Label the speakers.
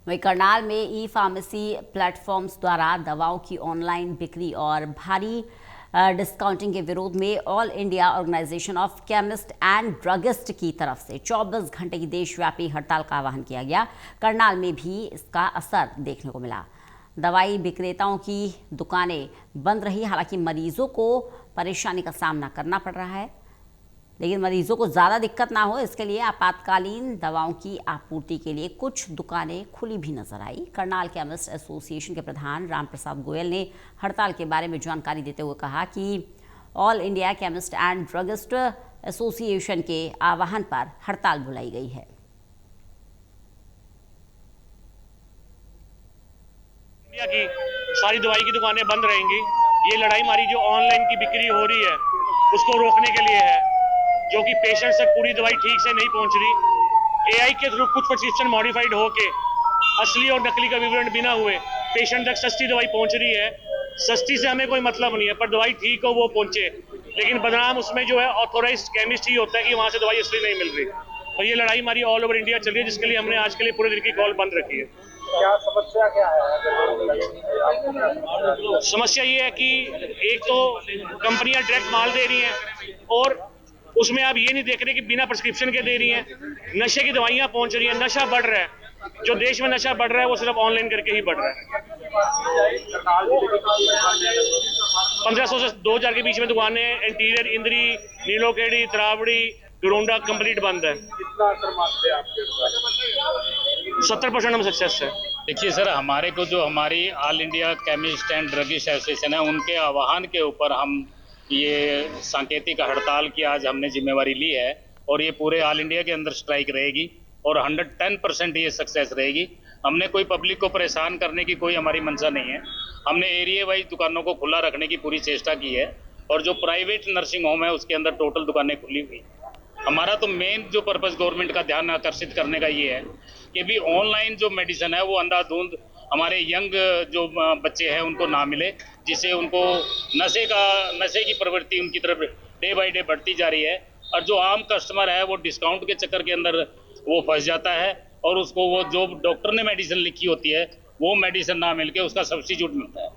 Speaker 1: वहीं करनाल में ई pharmacy platforms द्वारा दवाओं की ऑनलाइन बिक्री और भारी डिस्काउंटिंग के विरोध में all India organisation of chemist and druggist की तरफ से 24 घंटे की देशव्यापी हड़ताल का आह्वान किया गया। करनाल में भी इसका असर देखने को मिला। दवाई विक्रेताओं की दुकानें बंद रही। हालांकि मरीजों को परेशानी का सामना करना पड़ रहा है, लेकिन मरीजों को ज़्यादा दिक्कत ना हो इसके लिए आपातकालीन दवाओं की आपूर्ति के लिए कुछ दुकानें खुली भी नजर आई। करनाल केमिस्ट एसोसिएशन के प्रधान राम प्रसाद गोयल ने हड़ताल के बारे में जानकारी देते हुए कहा कि all India chemist and druggist association के आह्वान पर हड़ताल बुलाई गई है।
Speaker 2: इंडिया की सारी दवाई की दुकानें बंद रहेंगी। ये लड़ाई हमारी जो ऑनलाइन की बिक्री हो रही है उसको रोकने के लिए है, जो कि पेशेंट तक पूरी दवाई ठीक से नहीं पहुंच रही। एआई के थ्रू कुछ प्रिस्क्रिप्शन मॉडिफाइड होके असली और नकली का विवरण बिना हुए पेशेंट तक सस्ती दवाई पहुंच रही है। सस्ती से हमें कोई मतलब नहीं है, पर दवाई ठीक हो वो पहुंचे। लेकिन बदनाम उसमें जो है ऑथोराइज्ड केमिस्ट ही होता है कि वहां से दवाई असली नहीं मिल रही। और ये लड़ाई हमारी ऑल ओवर इंडिया चल रही है, जिसके लिए हमने आज के लिए पूरे दिन की कॉल बंद रखी है।
Speaker 3: क्या समस्या क्या है?
Speaker 2: समस्या ये है कि एक तो कंपनियां डायरेक्ट माल दे रही हैं और उसमें आप ये नहीं देख रहे कि बिना प्रिस्क्रिप्शन के दे रही हैं। नशे की दवाइयां पहुंच रही हैं, नशा बढ़ रहा है। जो देश में नशा बढ़ रहा है वो सिर्फ ऑनलाइन करके ही बढ़ रहा है। 1500 से 2000 के बीच में दुकानें, इंटीरियर, इंद्री, नीलोखेड़ी, तरावड़ी, गुरोंडा कंप्लीट बंद है।
Speaker 3: कितना असर मानते हैं आपके?
Speaker 2: 70% हम सक्सेस है।
Speaker 4: देखिए सर, हमारे को जो हमारी all India chemist and druggist association है, उनके आह्वान के ऊपर हम ये सांकेतिक हड़ताल की आज हमने जिम्मेवारी ली है और ये पूरे ऑल इंडिया के अंदर स्ट्राइक रहेगी और 110% ये सक्सेस रहेगी। हमने कोई पब्लिक को परेशान करने की कोई हमारी मंशा नहीं है। हमने एरिया वाइज दुकानों को खुला रखने की पूरी चेष्टा की है और जो प्राइवेट नर्सिंग होम है उसके अंदर टोटल दुकानें खुली हुई। हमारा तो मेन जो पर्पस गवर्नमेंट का ध्यान आकर्षित करने का ये है कि भी ऑनलाइन जो मेडिसिन है वो अंधाधुंध हमारे यंग जो बच्चे हैं उनको ना मिले, जिससे उनको नशे की प्रवृत्ति उनकी तरफ डे बाय डे बढ़ती जा रही है। और जो आम कस्टमर है वो डिस्काउंट के चक्कर के अंदर वो फंस जाता है और उसको वो जो डॉक्टर ने मेडिसिन लिखी होती है वो मेडिसिन ना मिलके उसका सब्स्टिट्यूट मिलता है।